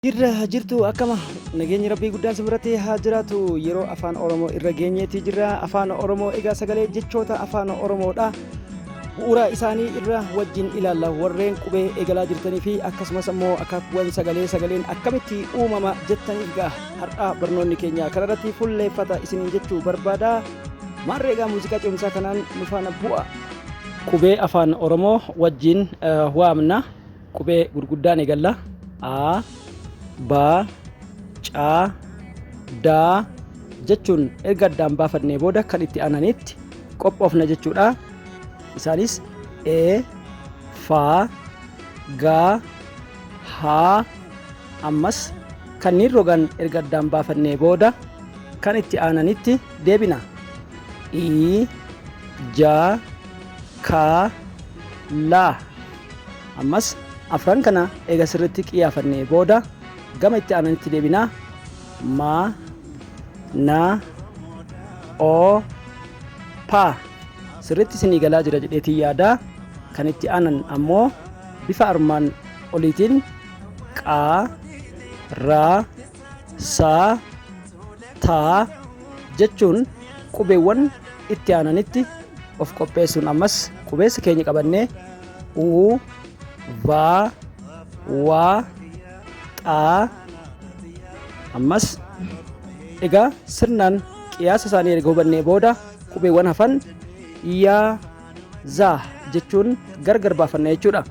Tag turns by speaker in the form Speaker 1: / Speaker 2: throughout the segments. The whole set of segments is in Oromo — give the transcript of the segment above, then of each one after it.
Speaker 1: Irra jirtu akkama nageenyi rabbii guddaan sibiratti haa jiraatu. Yeroo afaan oromoo irra geenyeetii jirra. Afaan oromoo egaa sagalee jechoota afaan oromoodha. Bu'uura isaanii irra wajjin ilaalla. Warreen qubee eegalaa jirtanii fi akkasumas immoo akaakuuwwan sagaleen akkamitti uumama jettanii egaa har'a barnoonni keenya kanarratti fuulleeffata isiniin jechuu barbaada. Maarree egaa muuziqaa cimsaa kanaan nu faana bu'a. Qubee afaan oromoo wajjin waamna. Qubee gurguddaan eegalla. A Ba, Ca, Da jechuun erga addaan baafannee booda kan itti aananitti qophoofna jechuudha. Isaanis E, Fa, Ga, Ha ammas kanneen rogan erga addaan baafannee booda kan itti aananitti deebina. I, Ja, Ka, La ammas afran kana eega sirriitti qiyyaafannee booda gama itti aananitti deebina. Ma, Na, O, Pa sirriitti isinii galaa jira jedheetii yaada. Kan itti aanan ammoo bifa armaan oliitiin Qa, Ra, Sa, Ta jechuun qubeewwan itti aananitti of qopheessuun ammas qubeessa keenya qabannee U, Va, Wa, Xa ammas egaa sirnaan qiyaasa isaanii erga hubannee booda qubeewwan hafan Ya, Za jechuun gargar baafanna jechuudha.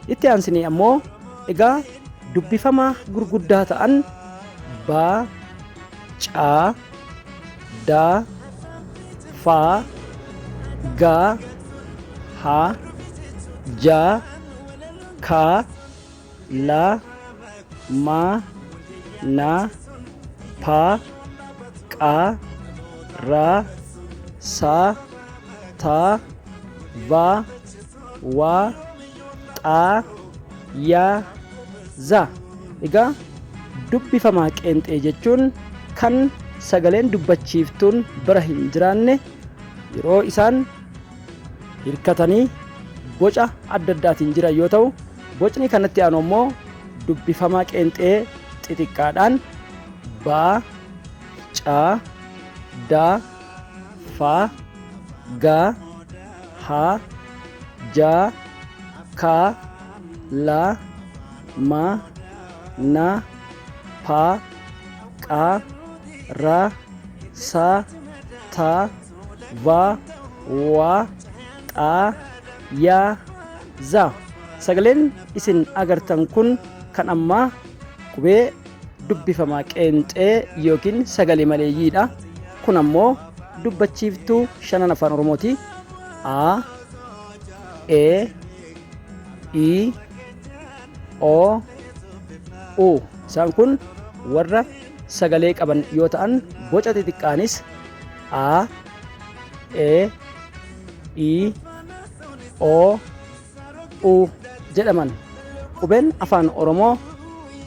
Speaker 1: Itti aansinee ammoo egaa dubbifama gurguddaa ta'an Ba, Ca, Da, Fa, Ga, Ha, Ja, Ka, La, Ma, Na, Pa, Qa, Ra, Sa, Ta, Va, Wa, Xa, Ya, Za. Egaa dubbifamaa qeenxee jechuun kan sagaleen dubbachiiftuun bira hin jiraanne yeroo isaan hirkatanii boca adda addaatiin jiran yoo ta'u, bocni kanatti aanu immoo dubbifamaa qeenxee xixiqqaadhaan Ba, Ca, Da, Fa, Ga, Ha, Ja, Ka, La, Ma, Na, Pa, Qa, Ra, Sa, Ta, Va, Wa, Xa, Ya, Za. Sagaleen isin agartan kun kan ammaa qubee dubbifamaa qeenxee yookiin sagalee maleeyyiidha. Kun ammoo dubbachiiftuu shanan afaan oromooti. A, E, I, O, U. Isaan kun warra sagalee qaban yoo ta'an boca xixiqqaanis A, E, I, O, U jedhaman. Qubeen afaan oromoo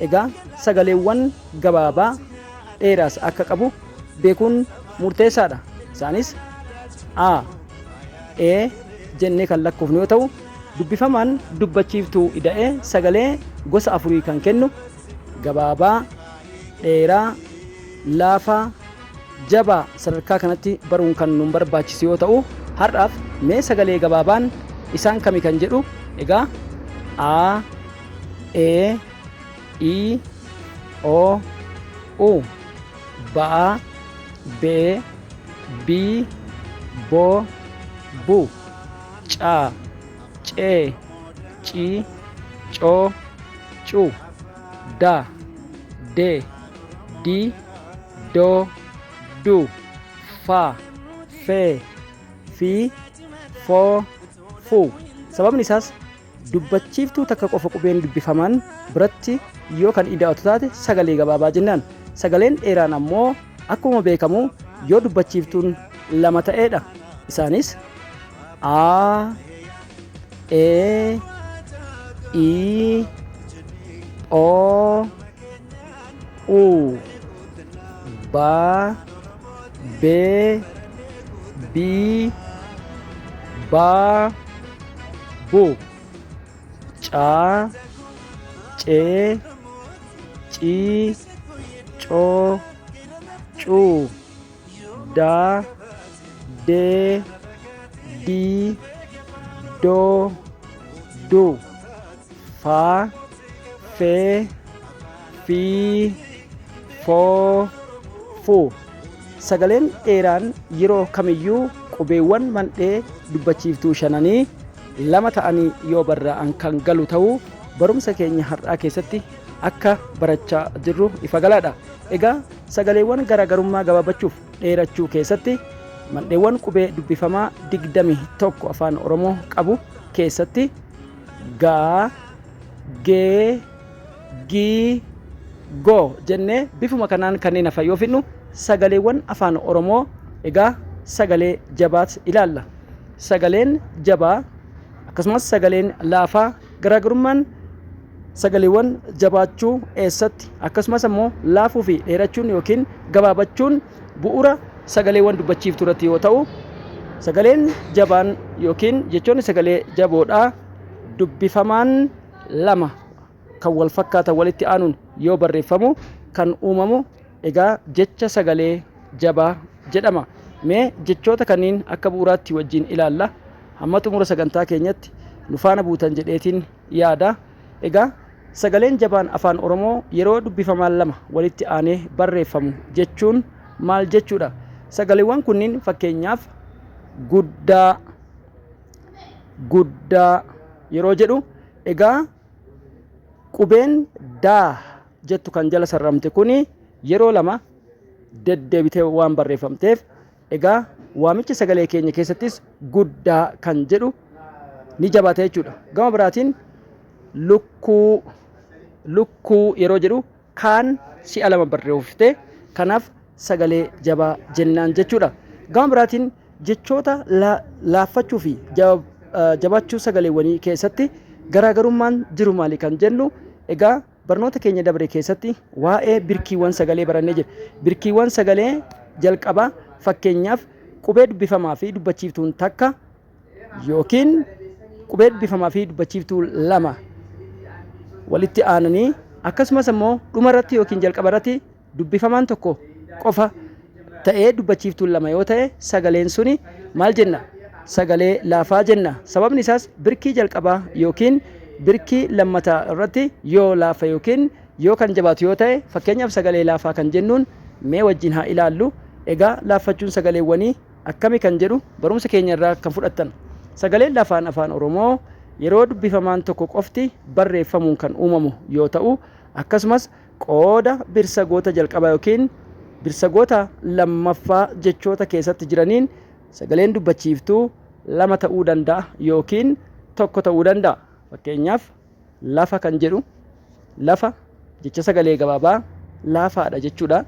Speaker 1: egaa sagaleewwan gabaabaa dheeraas akka qabu beekuun murteessaadha. Isaanis A, E jennee kan lakkoofnu yoo ta'u, dubbifamaan dubbachiiftuu ida'ee sagalee gosa afurii kan kennu gabaabaa, dheeraa, laafaa, jabaa sadarkaa kanatti baruun kan nu barbaachisu yoo ta'u, har'aaf mee sagalee gabaabaan isaan kami kan jedhu egaa A, E, I, O, U. Ba, Be, Bi, Bo, Bu. Ca, Ce, Ci, Co, Cu. Da, De, Di, Do, Du. Fa, Fe, Fi, Fo, Fu. Sababni isaas dubbachiiftuu takka qofa qubeen dubbifamaan biratti yoo kan ida'atu taate sagalee gabaabaa jennaan. Sagaleen dheeraan ammoo akkuma beekamu yoo dubbachiiftuun lama ta'eedha. Isaanis A, E, I, O, U. Ba, Be, Bi, Ba, Bu. Ca, Ce, cii, coo, cuu, daa, dee, dii, doo, duu, faa, fee, fii, foo, fuu. Sagaleen dheeraan yeroo kamiyyuu qubeewwan mandhee dubbachiiftuu shananii lama ta'anii yoo barraa'an kan galu ta'uu barumsa keenya har'aa keessatti akka barachaa jirru ifa galaadha. Egaa sagaleewwan garaagarummaa gabaabachuuf dheerachuu keessatti mandheewwan qubee dubbifamaa 21 afaan Oromoo qabu keessatti gaa, gee, gii, goo jennee bifuma kanaan kanneen hafan yoo fidnu sagaleewwan afaan Oromoo egaa sagalee jabaat ilaalla. Sagaleen jabaa akkasumas sagaleen laafaa garaagarummaan sagaleewwan jabaachuu eessatti akkasumas immoo laafuu fi dheerachuun yookiin gabaabachuun bu'uura sagaleewwan dubbachiiftuu irratti yoo ta'u, sagaleen jabaan yookiin jechoonni sagalee jaboodhaa dubbifamaan lama kan wal fakkaatan walitti aanuun yoo barreeffamu kan uumamu egaa jecha sagalee jabaa jedhama. Mee jechoota kanneen akka bu'uuraatti wajjin ilaalla. Hamma xumura sagantaa keenyatti nu faana buutan jedheetiin yaada. Egaa sagaleen jabaan afaan Oromoo yeroo dubbifamaan lama walitti aanee barreeffamu jechuun maal jechuudha? Sagaleewwan kunniin fakkeenyaaf guddaa, guddaa yeroo jedhu egaa qubeen daa jettu kan jala sarramte kuni yeroo lama deddeebitee waan barreeffamteef egaa waamicha sagalee keenya keessattis guddaa kan jedhu ni jabaata jechuudha. Gama biraatiin lukkuu, lukkuu yeroo jedhu kaan si'a lama barreeffamte kanaaf sagalee jabaa jennaan jechuudha. Gama biraatiin jechoota laaffachuu fi jabaachuu sagaleewwanii keessatti garaagarummaan jiru maali kan jennu egaa barnoota keenya dabre keessatti waa'ee birkiiwwan sagalee barannee jira. Birkiiwwan sagalee jalqabaa fakkeenyaaf qubee dubbifamaa fi dubbachiiftuun takka yookiin qubee dubbifamaa fi dubbachiiftuu lama walitti aananii akkasumas immoo dhumarratti yookiin jalqabarratti dubbifamaan tokko qofa ta'ee dubbachiiftuun lama yoo ta'e sagaleen suni maal jenna? Sagalee laafaa jenna. Sababni isaas birkii jalqabaa yookiin birkii lammataa irratti yoo laafa yookiin yoo kan jabaatu yoo ta'e fakkeenyaaf sagalee laafaa kan jennuun mee wajjin haa ilaallu. Egaa laaffachuun sagaleewwanii akkami kan jedhu barumsa keenya irraa kan fudhattan. Sagaleen laafaan afaan Oromoo yeroo dubbifamaan tokko qofti barreeffamuun kan uumamu yoo ta'u akkasumas qooda birsagoota jalqabaa yookiin birsagoota lammaffaa jechoota keessatti jiraniin sagaleen dubbachiiftuu lama ta'uu danda'a yookiin tokko ta'uu danda'a. Fakkeenyaaf lafa kan jedhu lafa jecha sagalee gabaabaa laafaadha jechuudha.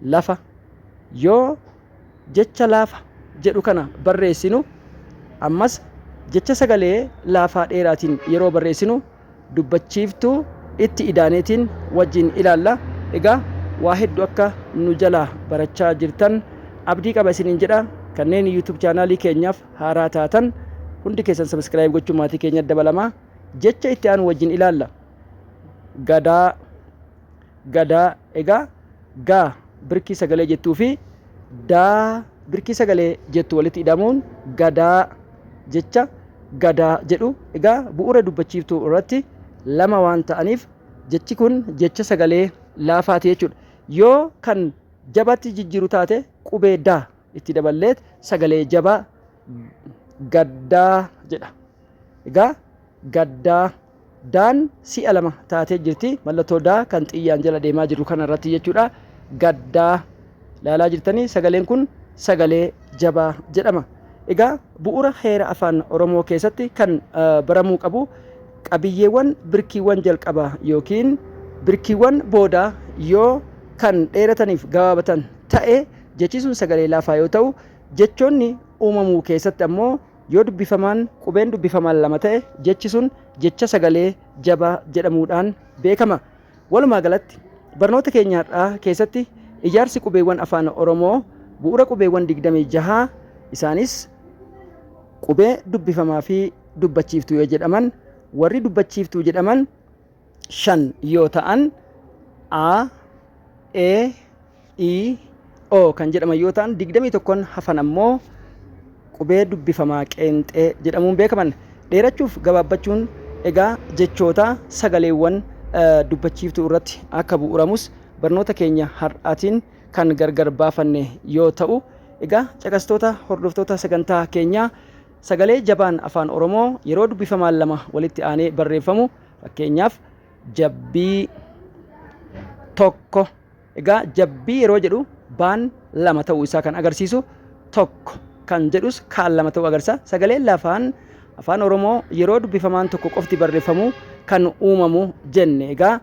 Speaker 1: Lafa yoo jecha laafa jedhu kana barreessinu ammas jecha sagalee laafaa dheeraatiin yeroo barreessinu dubbachiiftuu itti idaaneetiin wajjin ilaalla. Egaa waa hedduu akka nu jalaa barachaa jirtan abdii qaba isiniin jedha. Kanneen YouTube chaanaalii keenyaaf haaraa taatan hundi keessan subscribe gochuun maatii keenya dabalamaa. Jecha itti aanu wajjin ilaalla. Gadaa, gadaa egaa gaa birkii sagalee jettuu fi daa birkii sagalee jettu walitti hidhamuun gadaa jecha gadaa jedhu. Egaa bu'uura dubbachiiftuu irratti lama waan ta'aniif jechi kun jecha sagalee laafaati jechuudha. Yoo kan jabatti jijjiiru taate qubee daa itti daballeet sagalee jabaa gaddaa jedha. Egaa gaddaa daan si'a lama taatee jirti. Mallattoo daa kan xiyyaan jala deemaa jiru kana irratti jechuudha. Gaddaa ilaalaa jirtanii sagaleen kun sagalee jabaa jedhama. Egaa bu'uura heera afaan Oromoo keessatti kan baramuu qabu qabiyyeewwan birkiiwwan jalqabaa yookiin birkiiwwan boodaa yoo kan dheerataniif gabaabatan ta'e jechi sun sagalee laafaa yoo ta'u jechoonni uumamuu keessatti ammoo yoo dubbifamaan qubeen dubbifamaan lama ta'e jechi sun jecha sagalee jabaa jedhamuudhaan beekama. Walumaa galatti barnoota keenya har'aa keessatti ijaarsi qubeewwan afaan Oromoo bu'uura qubeewwan 26 isaanis qubee dubbifamaa fi dubbachiiftuu yoo jedhaman warri dubbachiiftuu jedhaman 5 yoo ta'an A, E, I, O kan jedhaman yoo ta'an 21 hafan ammoo qubee dubbifamaa qeenxee jedhamuun beekaman. Dheerachuuf gabaabbachuun egaa jechoota sagaleewwan dubbachiiftuu irratti akka bu'uuramus barnoota keenya har'aatiin kan gargar baafanne yoo ta'u, egaa caqastoota hordoftoota sagantaa keenyaa sagalee jabaan afaan Oromoo yeroo dubbifamaan lama walitti aanee barreeffamu fakkeenyaaf jabbii tokko. Egaa jabbii yeroo jedhu baan lama ta'uu isaa kan agarsiisu, tokko kan jedhus kaan lama ta'uu agarsiisa. Sagaleen lafaan afaan Oromoo yeroo dubbifamaan tokko qofti barreeffamu kan uumamu jenne. Egaa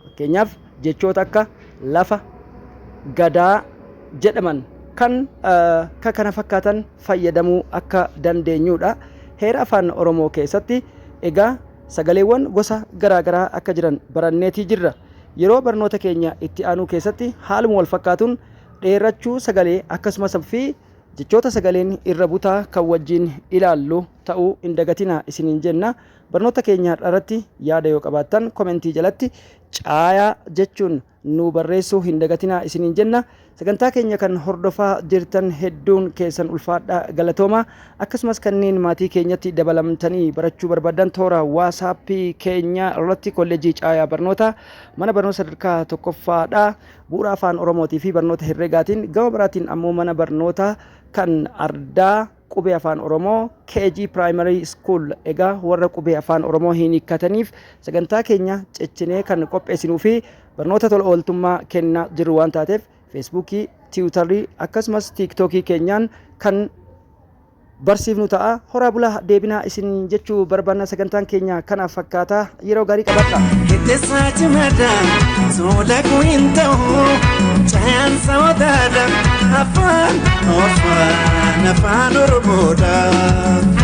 Speaker 1: fakkeenyaaf jechoota akka lafa, gadaa jedhaman kan kana fakkaatan fayyadamuu akka dandeenyudha. Heera afaan Oromoo keessatti egaa sagaleewwan gosa garaagaraa akka jiran baranneetii jirra. Yeroo barnoota keenya itti aanuu keessatti haaluma wal fakkaatuun dheerachuu sagalee akkasumas fi jechoota sagaleen irra butaa kan wajjin ilaallu ta'uu hin dagatina isiniin jenna. Barnoota keenya irratti yaada yoo qabaattan komentii jalatti caayaa jechuun nu barreessuu hin dagatina isiniin jenna. Sagantaa keenya kan hordofaa jirtan hedduun keessan ulfaadha galatooma. Akkasumas kanneen maatii keenyatti dabalamtanii barachuu barbaadan toora waasappii keenya irratti kolleejjii caayaa barnoota mana barnoota sadarkaa tokkoffaadha. Bu'uura afaan Oromootii fi barnoota herregaatiin gama biraatiin ammoo mana barnoota kan ardaa qubee afaan Oromoo KG Primary School. Egaa warra qubee afaan Oromoo hin hiikkataniif sagantaa keenya cechinee kan qopheessinuu fi barnoota tola ooltummaa kennaa jiru waan taateef Feesbuukii, Tiwutarii akkasumas Tiiktookii keenyaan kan barsiifnu ta'a. Horaa bulaa deebinaa isin jechuu barbaanna. Sagantaan keenya kanaaf fakkaata. Yeroo gaarii qabadha.
Speaker 2: Ittisaa cimaadhaan suula kuhin ta'u cayaan saawwataadhaan afaan Oromoodhaan.